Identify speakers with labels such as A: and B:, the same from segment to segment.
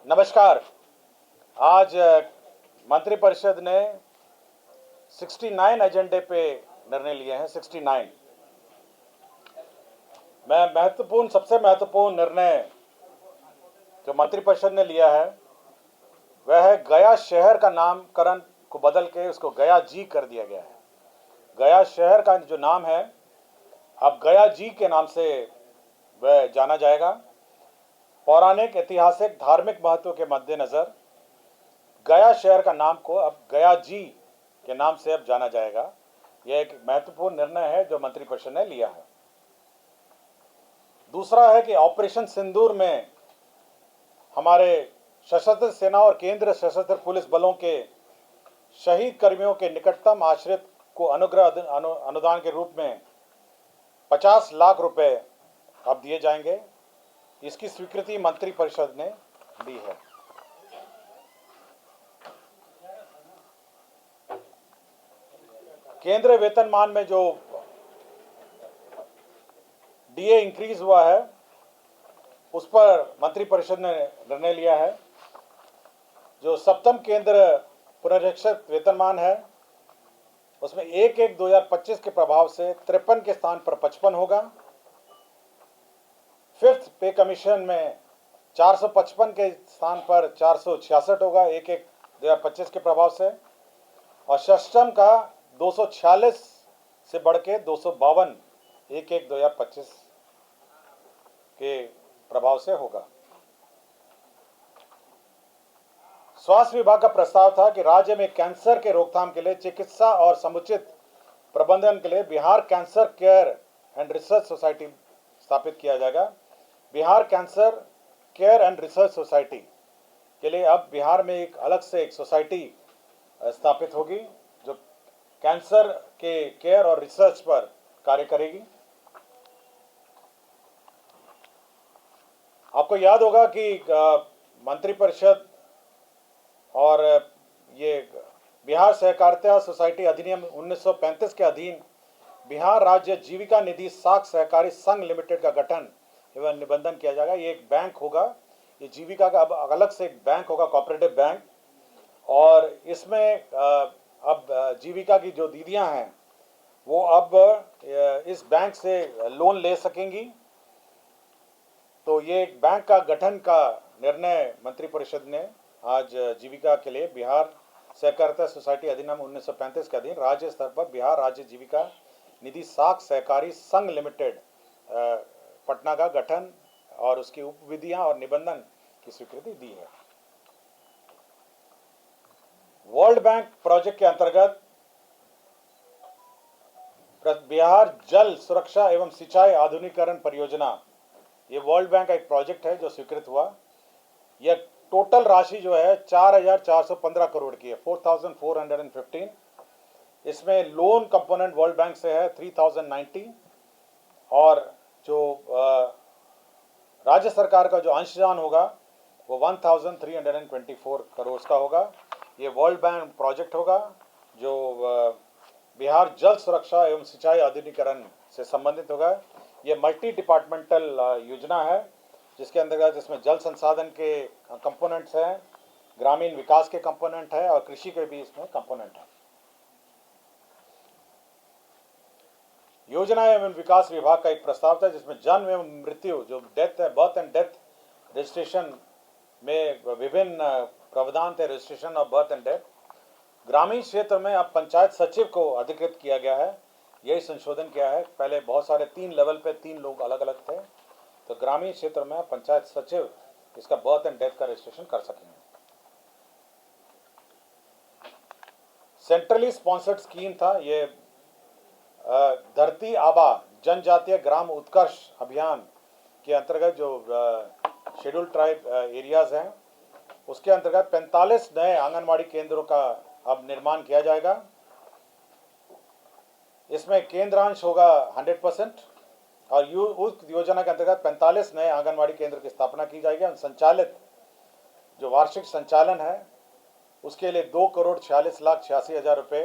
A: नमस्कार। आज मंत्रिपरिषद ने 69 एजेंडे पे निर्णय लिए हैं। 69 मैं सबसे महत्वपूर्ण निर्णय जो मंत्रिपरिषद ने लिया है वह है गया शहर का नामकरण को बदल के उसको गया जी कर दिया गया है। गया शहर का जो नाम है अब गया जी के नाम से वह जाना जाएगा। पौराणिक, ऐतिहासिक, धार्मिक महत्व के मद्देनजर गया शहर का नाम को अब गया जी के नाम से अब जाना जाएगा। यह एक महत्वपूर्ण निर्णय है जो मंत्रिपरिषद ने लिया है। दूसरा है कि ऑपरेशन सिंदूर में हमारे सशस्त्र सेना और केंद्र सशस्त्र पुलिस बलों के शहीद कर्मियों के निकटतम आश्रित को अनुदान के रूप में 50 लाख रुपए अब दिए जाएंगे। इसकी स्वीकृति मंत्रिपरिषद ने दी है। केंद्रीय वेतनमान में जो डीए इंक्रीज हुआ है उस पर मंत्रिपरिषद ने निर्णय लिया है। जो सप्तम केंद्र पुनरीक्षित वेतनमान है उसमें 1/1/2025 के प्रभाव से 53 के स्थान पर 55 होगा। फिफ्थ पे कमीशन में 455 के स्थान पर 466 होगा 1/1/2025 के प्रभाव से, और षष्टम का 246 से बढ़ के 252 1/1/2025 के प्रभाव से होगा। स्वास्थ्य विभाग का प्रस्ताव था कि राज्य में कैंसर के रोकथाम के लिए चिकित्सा और समुचित प्रबंधन के लिए Bihar cancer care and research society स्थापित किया जाएगा। Bihar cancer care and research society के लिए अब बिहार में एक अलग से एक सोसाइटी स्थापित होगी जो कैंसर के केयर और रिसर्च पर कार्य करेगी। आपको याद होगा कि मंत्रिपरिषद और ये बिहार सहकारिता सोसाइटी अधिनियम 1935 के अधीन बिहार राज्य जीविका निधि साख सहकारी संघ लिमिटेड का गठन एवं निबंधन किया जाएगा। ये एक बैंक होगा, ये जीविका का अब अलग से एक बैंक होगा, कोऑपरेटिव बैंक, और इसमें अब जीविका की जो दीदियां हैं वो अब इस बैंक से लोन ले सकेंगी। तो ये एक बैंक का गठन का निर्णय मंत्रिपरिषद ने आज जीविका के लिए बिहार सहकारिता सोसाइटी अधिनियम 1935 के अधीन राज्य स्तर पर बिहार राज्य जीविका निधि साख सहकारी संघ लिमिटेड पटना का गठन और उसकी उपविधियां और निबंधन की स्वीकृति दी है। वर्ल्ड बैंक प्रोजेक्ट के अंतर्गत बिहार जल सुरक्षा एवं सिंचाई आधुनिकीकरण परियोजना, ये वर्ल्ड बैंक का एक प्रोजेक्ट है जो स्वीकृत हुआ। यह टोटल राशि जो है 4,415 करोड़ की है, 4,415। इसमें लोन कंपोनेंट वर्ल्ड बैंक से है 3,090, और जो राज्य सरकार का जो अंशदान होगा वो 1,324 करोड़ का होगा। ये वर्ल्ड बैंक प्रोजेक्ट होगा जो बिहार जल सुरक्षा एवं सिंचाई आधुनिकीकरण से संबंधित होगा। ये मल्टी डिपार्टमेंटल योजना है जिसके अंतर्गत इसमें जल संसाधन के कंपोनेंट्स हैं, ग्रामीण विकास के कंपोनेंट है और कृषि के भी इसमें कंपोनेंट है। योजना एवं विकास विभाग का एक प्रस्ताव था जिसमें जन्म एवं मृत्यु जो डेथ है, बर्थ एंड डेथ रजिस्ट्रेशन में विभिन्न प्रावधान थे, registration of birth and death. ग्रामीण क्षेत्र में अब पंचायत सचिव को अधिकृत किया गया है, यही संशोधन किया है। पहले बहुत सारे 3 लेवल पे 3 लोग अलग अलग थे, तो ग्रामीण क्षेत्र में पंचायत सचिव इसका बर्थ एंड डेथ का रजिस्ट्रेशन कर सकेंगे। सेंट्रली स्पॉन्सर्ड स्कीम था ये, धरती आबा जनजातीय ग्राम उत्कर्ष अभियान के अंतर्गत जो शेड्यूल्ड ट्राइब एरियाज हैं उसके अंतर्गत 45 नए आंगनवाड़ी केंद्रों का अब निर्माण किया जाएगा। इसमें केंद्रांश होगा 100% और उस योजना के अंतर्गत 45 नए आंगनवाड़ी केंद्र की स्थापना की जाएगी। संचालित जो वार्षिक संचालन है उसके लिए 2,46,86,000 रुपये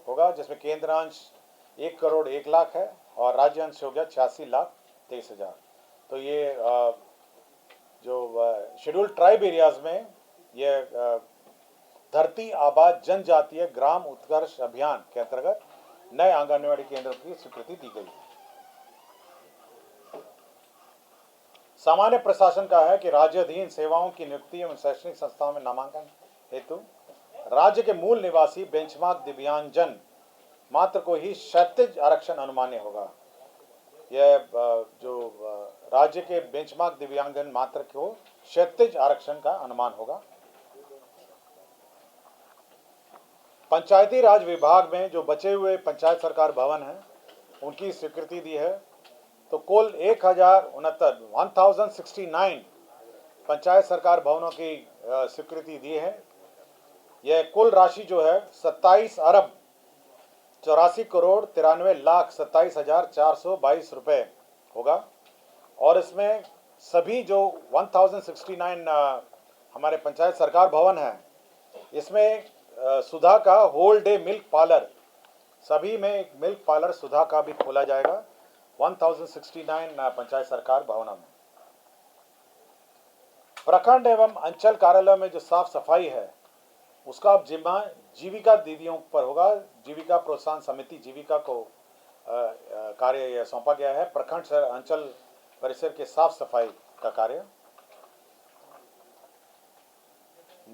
A: होगा, जिसमें केंद्रांश 1,01,00,000 है और राज्य अंश हो गया 86,23,000। तो ये जो शेड्यूल्ड ट्राइब एरियाज में ये धरती आबा जनजातीय ग्राम उत्कर्ष अभियान के अंतर्गत नए आंगनबाड़ी केंद्र की स्वीकृति दी गई। सामान्य प्रशासन का है कि राज्याधीन सेवाओं की नियुक्ति एवं शैक्षणिक संस्थाओं में नामांकन हेतु राज्य के मूल निवासी बेंचमार्क दिव्यांगजन मात्र को ही क्षैतिज आरक्षण अनुमान्य होगा। यह जो राज्य के बेंचमार्क दिव्यांगजन मात्र को क्षैतिज आरक्षण का अनुमान होगा। पंचायती राज विभाग में जो बचे हुए पंचायत सरकार भवन हैं उनकी स्वीकृति दी है। तो कुल 1069 पंचायत सरकार भवनों की स्वीकृति दी है। यह कुल राशि जो है 27 अरब 84 करोड़ 93,27,422 रुपये होगा। और इसमें सभी जो 1069 हमारे पंचायत सरकार भवन हैं, इसमें सुधा का होल डे मिल्क पार्लर, सभी में एक मिल्क पार्लर सुधा का भी खोला जाएगा 1069 पंचायत सरकार भवनों में। प्रखंड एवं अंचल कार्यालय में जो साफ सफाई है उसका अब जिम्मा जीविका दीदियों पर होगा। जीविका प्रोत्साहन समिति जीविका को कार्य सौंपा गया है। प्रखंड से अंचल परिसर के साफ सफाई का कार्य।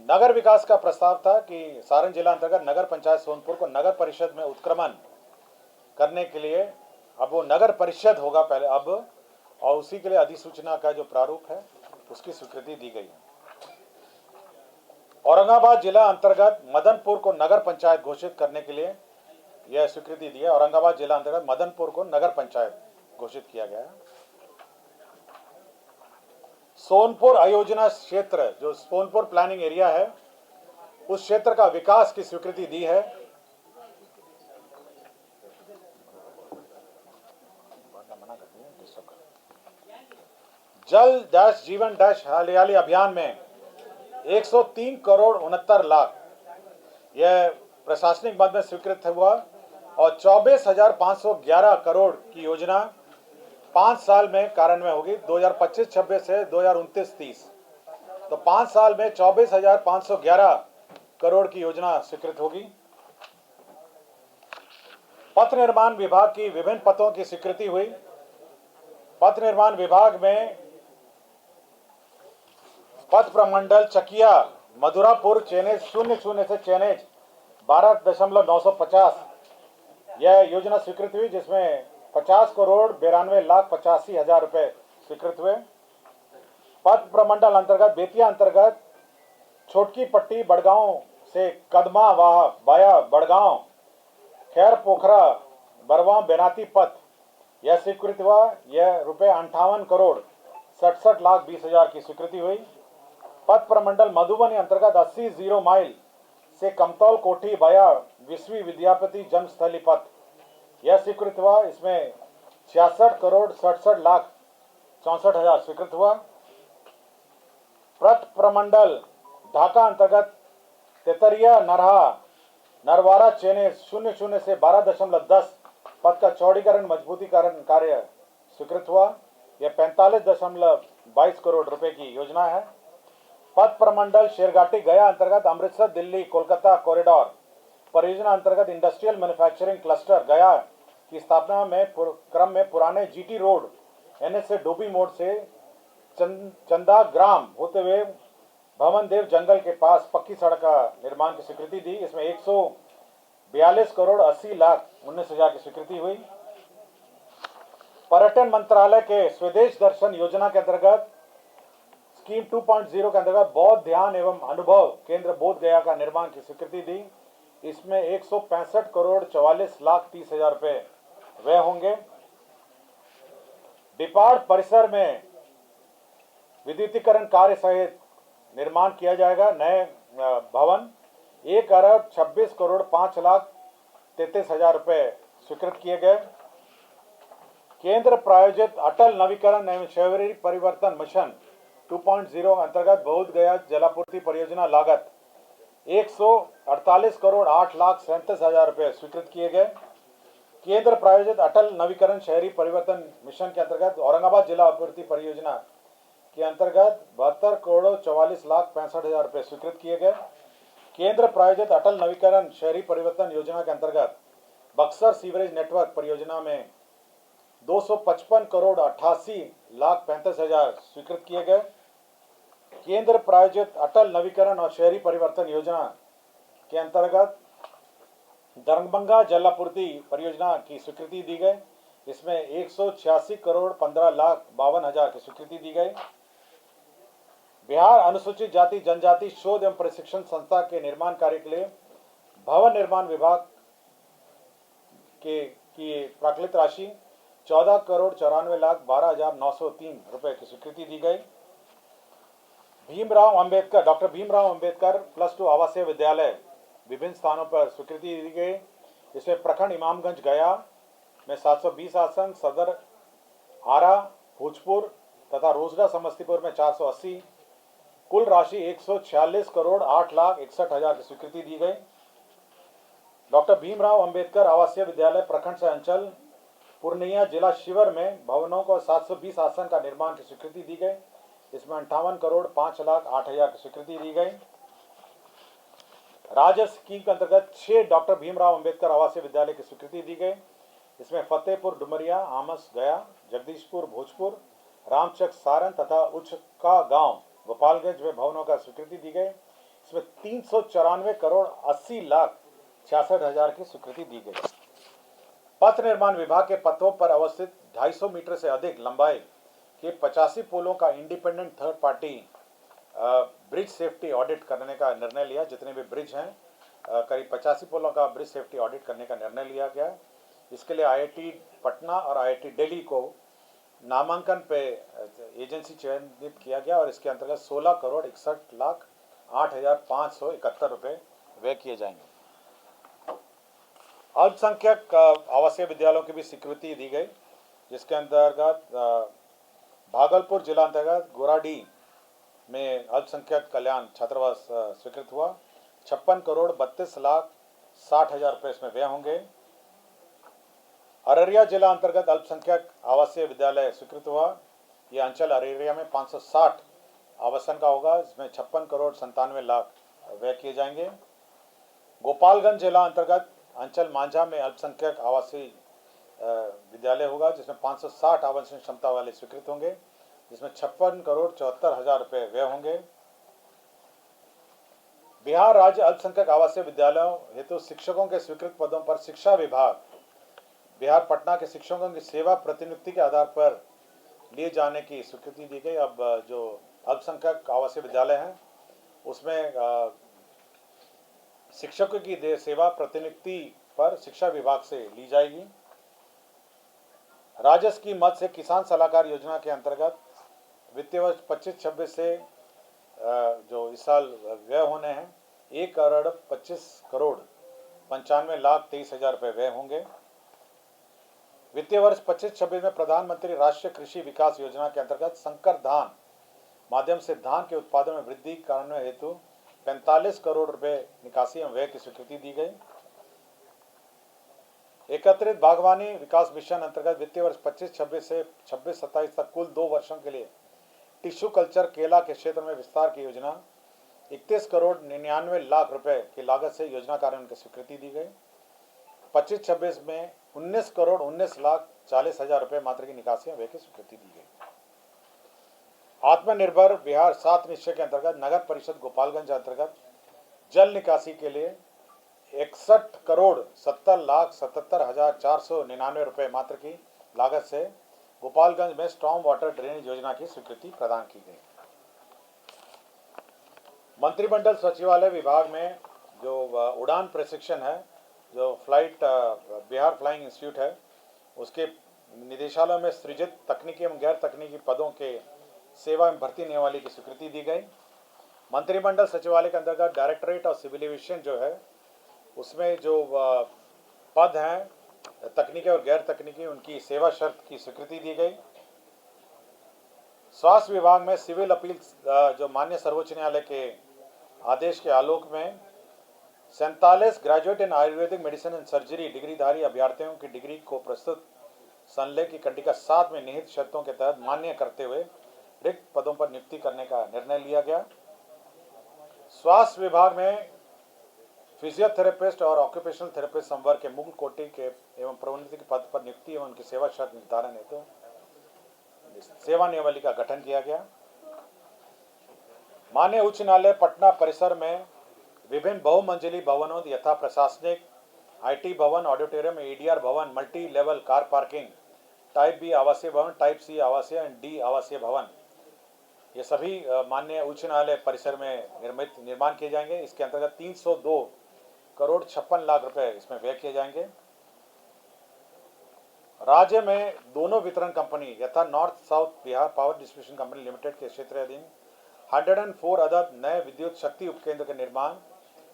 A: नगर विकास का प्रस्ताव था कि सारण जिला अंतर्गत नगर पंचायत सोनपुर को नगर परिषद में उत्क्रमण करने के लिए अब वो नगर परिषद होगा पहले अब, और उसी के लिए अधिसूचना का जो प्रारूप है उसकी स्वीकृति दी गई है। औरंगाबाद जिला अंतर्गत मदनपुर को नगर पंचायत घोषित करने के लिए यह स्वीकृति दी है। औरंगाबाद जिला अंतर्गत मदनपुर को नगर पंचायत घोषित किया गया है। सोनपुर आयोजना क्षेत्र जो सोनपुर प्लानिंग एरिया है उस क्षेत्र का विकास की स्वीकृति दी है। जल डैश जीवन डैश हरियाली अभियान में 103 करोड़ 69 लाख यह प्रशासनिक मद में स्वीकृत हुआ और 24,511 करोड़ की योजना 5 साल में कार्यान्वयन होगी 2025-26 से 2029-30। तो 5 साल में 24,511 करोड़ की योजना स्वीकृत होगी। पथ निर्माण विभाग की विभिन्न पथों की स्वीकृति हुई। पथ निर्माण विभाग में पथ प्रमंडल चकिया मधुरापुर चेनेज 00 से चेनेज 12,950 यह योजना स्वीकृत हुई, जिसमें 50 करोड़ 92,85,000 रुपए स्वीकृत हुए। पथ प्रमंडल अंतर्गत बेतिया अंतर्गत छोटकी पट्टी बड़गांव से कदमा वाया बड़गांव खैर पोखरा बरवा बेनाती पथ यह स्वीकृत हुआ। यह रुपए 58 करोड़ 67,20,000 की स्वीकृति हुई। पथ प्रमंडल मधुबनी अंतर्गत 80 जीरो माइल से कमतौल कोठी वाया विश्वी विद्यापति जन्मस्थली पथ यह स्वीकृत हुआ। इसमें 66 करोड़ 67,64,000 स्वीकृत हुआ। पथ प्रमंडल ढाका अंतर्गत तेतरिया नरवारा चेने 00 से 12.10 पथ का चौड़ीकरण मजबूतीकरण कार्य स्वीकृत हुआ। यह 45.22 करोड़ रुपए की योजना है। पथ प्रमंडल शेरघाटी गया अंतर्गत अमृतसर दिल्ली कोलकाता कॉरिडोर परियोजना अंतर्गत इंडस्ट्रियल मैन्युफैक्चरिंग क्लस्टर गया की स्थापना में क्रम में पुराने जीटी रोड एनएच से डोबी मोड़ से चंदा ग्राम होते हुए भवन देव जंगल के पास पक्की सड़क का निर्माण की स्वीकृति दी। इसमें 142 करोड़ 80,19,000 की स्वीकृति हुई। पर्यटन मंत्रालय के स्वदेश दर्शन योजना के अंतर्गत स्कीम 2.0 के अंतर्गत बौद्ध ध्यान एवं अनुभव केंद्र बोध गया का निर्माण की स्वीकृति दी। इसमें 165 करोड़ 44,30,000 रुपए व्यय होंगे। डिपार्ट परिसर में विद्युतीकरण कार्य सहित निर्माण किया जाएगा। नए भवन 1 अरब 26 करोड़ 5,33,000 रुपए स्वीकृत किए गए। केंद्र प्रायोजित अटल नवीकरण एवं शहरी परिवर्तन मिशन 2.0 अंतर्गत बोध गया जलापूर्ति परियोजना लागत 148 करोड़ 8,37,000 रुपए स्वीकृत किए गए। केंद्र प्रायोजित अटल नवीकरण शहरी परिवर्तन मिशन के अंतर्गत औरंगाबाद जिला आपूर्ति परियोजना के अंतर्गत 72,44,65,60,000 रुपये स्वीकृत किए गए। केंद्र प्रायोजित अटल नवीकरण शहरी परिवर्तन योजना के अंतर्गत बक्सर सीवरेज नेटवर्क परियोजना में 255,88,35,000 स्वीकृत किए गए। केंद्र प्रायोजित अटल नवीकरण और शहरी परिवर्तन योजना के अंतर्गत दरभंगा जलापूर्ति परियोजना की स्वीकृति दी गई। इसमें 186,15,52,000 की स्वीकृति दी गई। बिहार अनुसूचित जाति जनजाति शोध एवं प्रशिक्षण संस्था के निर्माण कार्य के लिए भवन निर्माण विभाग की प्राकृत राशि 14,94,12,903 रुपए की स्वीकृति दी गई। डॉक्टर भीमराव अंबेडकर +2 आवासीय विद्यालय विभिन्न स्थानों पर स्वीकृति दी गई। इसमें प्रखंड इमामगंज गया में 720 आसन, सदर आरा भोजपुर तथा रोजड़ा समस्तीपुर में 480, कुल राशि 146,08,61,000 की स्वीकृति दी गई। डॉक्टर भीमराव अंबेडकर आवासीय विद्यालय प्रखंड से अंचल पूर्णिया जिला शिवर में भवनों को 720 आसन का निर्माण की स्वीकृति दी गई। इसमें 58,05,08,000 की स्वीकृति दी गई। राज्य स्कीम के अंतर्गत 6 डॉक्टर भीमराव अंबेडकर आवासीय विद्यालय की स्वीकृति दी गई। इसमें फतेहपुर डुमरिया, आमस गया, जगदीशपुर भोजपुर, रामचक सारण तथा उचका गांव गोपालगंज में भवनों का स्वीकृति दी गई। इसमें 394,80,66,000 की स्वीकृति दी गई। पथ निर्माण विभाग के पथों पर अवस्थित 250 मीटर से अधिक लंबाई के 85 पुलों का independent third party bridge safety audit करने का निर्णय लिया। जितने भी ब्रिज हैं करीब 85 पुलों का ब्रिज सेफ्टी ऑडिट करने का निर्णय लिया गया। इसके लिए IIT पटना और IIT दिल्ली को नामांकन पे एजेंसी चयनित किया गया और इसके अंतर्गत 16,61,08,571 रुपये व्यय किए जाएंगे। अल्पसंख्यक आवासीय विद्यालयों की भी स्वीकृति दी गई, जिसके अंतर्गत भागलपुर जिला अंतर्गत गोराडी में अल्पसंख्यक कल्याण छात्रावास स्वीकृत हुआ। 56,32,60,000 रुपये इसमें व्यय होंगे। अररिया जिला अंतर्गत अल्पसंख्यक आवासीय विद्यालय स्वीकृत हुआ। यह अंचल अररिया में 560 आवासन का होगा। इसमें 56,97,00,000 व्यय किए जाएंगे। गोपालगंज जिला अंतर्गत अंचल मांझा में अल्पसंख्यक आवासीय विद्यालय होगा, जिसमें 560 आवासन क्षमता वाले स्वीकृत होंगे, जिसमें 56,74,000 रुपये व्यय होंगे। बिहार राज्य अल्पसंख्यक आवासीय विद्यालयों हेतु शिक्षकों के स्वीकृत पदों पर शिक्षा विभाग बिहार पटना के शिक्षकों की सेवा प्रतिनियुक्ति के आधार पर लिए जाने की स्वीकृति दी गई। अब जो अल्पसंख्यक आवासीय विद्यालय हैं उसमें शिक्षकों की सेवा प्रतिनियुक्ति पर शिक्षा विभाग से ली जाएगी। राजस्व की मद से किसान सलाहकार योजना के अंतर्गत वित्तीय वर्ष 25-26 से जो इस साल व्यय होने हैं 1,25,95,23,000 रुपये व्यय होंगे। वित्तीय वर्ष 25-26 में प्रधानमंत्री राष्ट्रीय कृषि विकास योजना के अंतर्गत संकर धान माध्यम से धान के उत्पादन में वृद्धि करने हेतु 45 करोड़ रुपए निकासी एवं व्यय की स्वीकृति दी गई। एकत्रित बागवानी विकास मिशन अंतर्गत वित्तीय वर्ष 25-26 से 26-27 तक कुल 2 वर्षों के लिए टिश्यू कल्चर केला के क्षेत्र में विस्तार की योजना 31,99,00,000 रुपए की लागत से योजना कार्यान्वयन की स्वीकृति दी गई। 25-26 में 19,19,40,000 रुपए मात्र की निकासी व्यय की स्वीकृति दी गई। आत्मनिर्भर बिहार 7 निश्चय के अंतर्गत नगर परिषद गोपालगंज अंतर्गत जल निकासी के लिए 61,70,77,499 रुपए मात्र की लागत से गोपालगंज में स्टॉर्म वाटर ड्रेनेज योजना की स्वीकृति प्रदान की गई। मंत्रिमंडल सचिवालय विभाग में जो उड़ान प्रशिक्षण है, जो बिहार फ्लाइंग इंस्टीट्यूट है, उसके निदेशालय में सृजित तकनीकी एवं गैर तकनीकी पदों के सेवा एवं भर्ती नियमावली की स्वीकृति दी गई। मंत्रिमंडल सचिवालय के अंतर्गत डायरेक्टरेट ऑफ सिविल एविएशन जो है उसमें जो पद हैं तकनीकी और गैर तकनीकी उनकी सेवा शर्त की स्वीकृति दी गई। स्वास्थ्य विभाग में सिविल अपील जो माननीय सर्वोच्च न्यायालय के आदेश के आलोक में 47 graduate in Ayurvedic medicine and surgery डिग्रीधारी अभ्यर्थियों की डिग्री को प्रस्तुत संलेख की कंडिका 7 में निहित शर्तों के तहत मान्य करते हुए रिक्त पदों पर नियुक्ति करने का निर्णय लिया गया। स्वास्थ्य विभाग में फिजियोथेरेपिस्ट और ऑक्यूपेशनल थेरेपिस्ट संवर्ग के मूल कोटि के एवं प्रोन्नति के पद पर नियुक्ति एवं उनकी सेवा शर्त निर्धारण हेतु सेवा नियमावली का गठन किया गया। माननीय उच्च न्यायालय पटना परिसर में विभिन्न बहुमंजिली भवनों यथा प्रशासनिक, आईटी भवन, ऑडिटोरियम, एडीआर भवन, multi level car parking, type B आवासीय भवन, टाइप सी आवासीय एंड डी आवासीय भवन, ये सभी माननीय उच्च न्यायालय परिसर में निर्माण किए जाएंगे। इसके अंतर्गत 302 करोड़ 56 लाख रुपए इसमें व्यय किए जाएंगे। राज्य में दोनों वितरण कंपनी यथा north south Bihar power distribution company limited के क्षेत्राधीन 104 अदद नए विद्युत शक्ति उपकेंद्र के निर्माण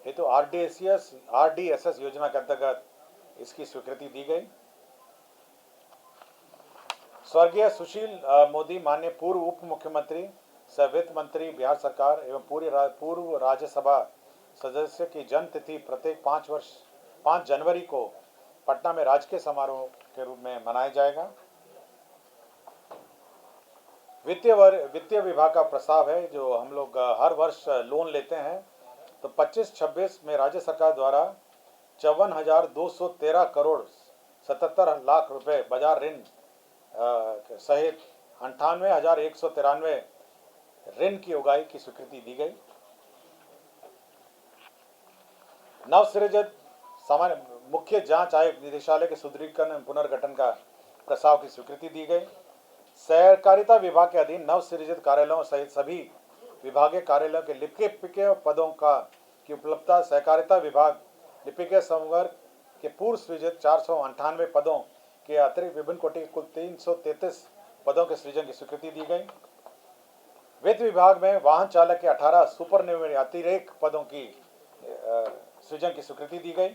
A: हेतु आरडीएसएस योजना के अंतर्गत इसकी स्वीकृति दी गई। स्वर्गीय सुशील मोदी माननीय पूर्व उप मुख्यमंत्री सह वित्त मंत्री बिहार सरकार एवं पूर्व राज्यसभा सदस्य की जन्म तिथि प्रत्येक 5 जनवरी को पटना में राजकीय समारोह के रूप में मनाया जाएगा। वित्तीय विभाग का प्रस्ताव है जो हम लोग हर वर्ष लोन लेते हैं, तो 25-26 में राज्य सरकार द्वारा 54,213 करोड़ 77 लाख रुपए बाजार ऋण सहित 98,193 ऋण की उगाही की स्वीकृति दी गई। नवसृजित सामान्य मुख्य जांच आयुक्त निदेशालय के सुदृढ़ीकरण एवं पुनर्गठन का प्रस्ताव की स्वीकृति दी गई। सहकारिता विभाग के अधीन नवसृजित कार्यालयों सहित सभी विभागीय कार्यालयों के लिपिकीय पदों की उपलब्धता सहकारिता विभाग लिपिकीय संवर्ग के पूर्व सृजित 498 पदों के अतिरिक्त विभिन्न कोटि के कुल 333 पदों के सृजन की स्वीकृति दी गई। वित्त विभाग में वाहन चालक के 18 सुपरनुमेरी अतिरिक्त पदों की सृजन की स्वीकृति दी गई।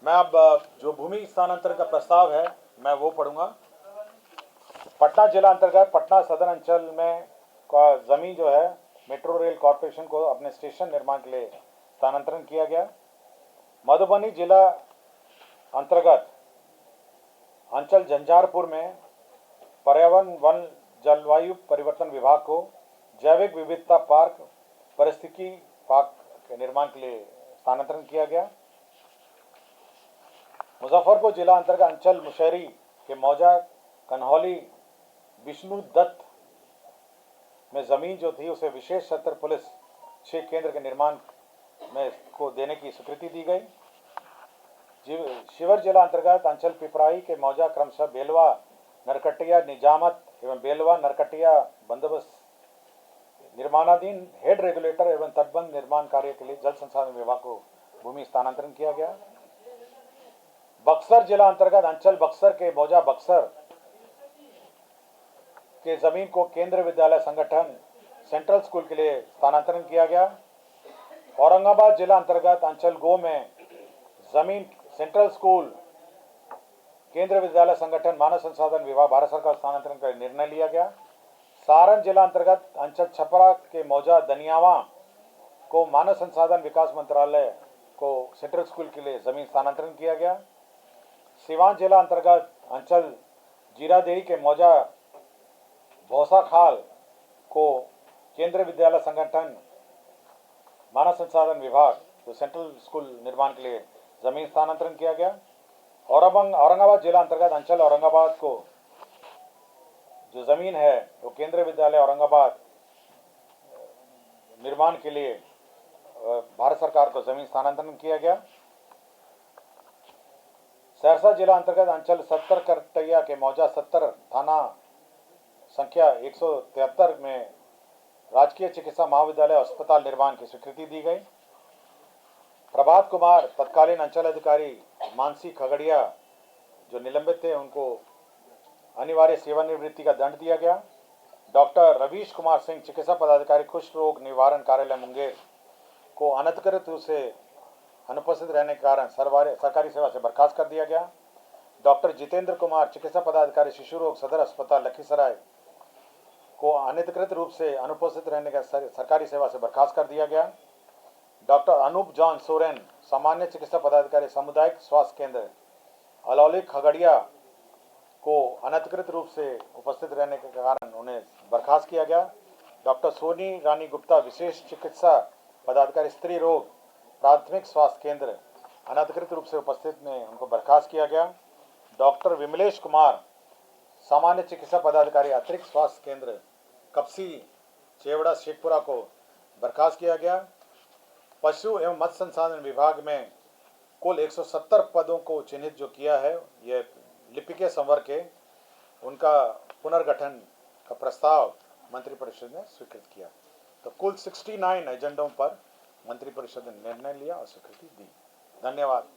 A: मैं अब जो भूमि स्थानांतरण का प्रस्ताव है मैं वो पढ़ूंगा। पटना जिला अंतर्गत पटना सदर अंचल में का जमीन जो है मेट्रो रेल कॉरपोरेशन को अपने स्टेशन निर्माण के लिए स्थानांतरण किया गया। मधुबनी जिला अंतर्गत अंचल झंझारपुर में पर्यावरण वन जलवायु परिवर्तन विभाग को जैविक विविधता पार्क परिस्थितिकी पार्क के निर्माण के लिए स्थानांतरण किया गया। मुजफ्फरपुर जिला अंतर्गत अंचल मुशहरी के मौजा कन्हौली विष्णु दत्त में जमीन जो थी उसे विशेष सत्र पुलिस 6 केंद्र के निर्माण में को देने की स्वीकृति दी गई। शिवर जिला अंतर्गत अंचल पिपराही के मौजा क्रमशः बेलवा नरकटिया निजामत एवं बेलवा नरकटिया बंदोबस्त निर्माणाधीन हेड रेगुलेटर एवं तटबंध निर्माण कार्य के लिए जल संसाधन विभाग को भूमि स्थानांतरण किया गया। बक्सर जिला अंतर्गत अंचल बक्सर के मौजा बक्सर के जमीन को केंद्रीय विद्यालय संगठन सेंट्रल स्कूल के लिए स्थानांतरण किया गया। औरंगाबाद जिला अंतर्गत अंचल गो में जमीन सेंट्रल स्कूल केंद्रीय विद्यालय संगठन मानव संसाधन विभाग भारत सरकार स्थानांतरण का निर्णय लिया गया। सारण जिला अंतर्गत अंचल छपरा के मौजा दनियावा को मानव संसाधन विकास मंत्रालय को सेंट्रल स्कूल के लिए जमीन स्थानांतरण किया गया। सिवान जिला अंतर्गत अंचल जीरादेही के मौजा भौसा खाल को केंद्रीय विद्यालय संगठन मानव संसाधन विभाग तो सेंट्रल स्कूल निर्माण के लिए जमीन स्थानांतरण किया गया। औरंगाबाद जिला अंतर्गत अंचल औरंगाबाद को जो जमीन है वो केंद्रीय विद्यालय औरंगाबाद निर्माण के लिए भारत सरकार को जमीन स्थानांतरण किया गया। सहरसा जिला अंतर्गत अंचल 70 करटैया के मौजा 70 थाना संख्या 173 में राजकीय चिकित्सा महाविद्यालय अस्पताल निर्माण की स्वीकृति दी गई। प्रभात कुमार तत्कालीन अंचल अधिकारी मानसी खगड़िया जो निलंबित थे उनको अनिवार्य सेवानिवृत्ति का दंड दिया गया। डॉक्टर रवीश कुमार सिंह चिकित्सा पदाधिकारी कुष्ठ रोग निवारण कार्यालय मुंगेर को अनधिकृत रूप से अनुपस्थित रहने के कारण सरकारी सेवा से बर्खास्त कर दिया गया। डॉक्टर जितेंद्र कुमार चिकित्सा पदाधिकारी शिशु रोग सदर अस्पताल लखीसराय को अनधिकृत रूप से अनुपस्थित रहने का सरकारी सेवा से बर्खास्त कर दिया गया। डॉक्टर अनूप जॉन सोरेन सामान्य चिकित्सा पदाधिकारी सामुदायिक स्वास्थ्य केंद्र अलौली खगड़िया को अनधिकृत रूप से उपस्थित रहने के कारण उन्हें बर्खास्त किया गया। डॉक्टर सोनी रानी गुप्ता विशेष चिकित्सा पदाधिकारी स्त्री रोग प्राथमिक स्वास्थ्य केंद्र अनधिकृत रूप से उपस्थित में उनको बर्खास्त किया गया। डॉक्टर विमलेश कुमार सामान्य चिकित्सा पदाधिकारी अतिरिक्त स्वास्थ्य केंद्र कपसी चेवड़ा शेखपुरा को बर्खास्त किया गया। पशु एवं मत्स्य संसाधन विभाग में कुल 170 पदों को चिन्हित जो किया है, ये लिपिकीय संवर्ग के उनका पुनर्गठन का प्रस्ताव मंत्रिपरिषद ने स्वीकृत किया। तो कुल 69 एजेंडों पर मंत्रिपरिषद ने निर्णय लिया और स्वीकृति दी। धन्यवाद।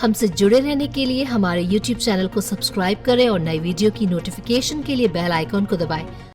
B: हमसे जुड़े रहने के लिए हमारे YouTube चैनल को सब्सक्राइब करें और नई वीडियो की नोटिफिकेशन के लिए बेल आइकॉन को दबाएं।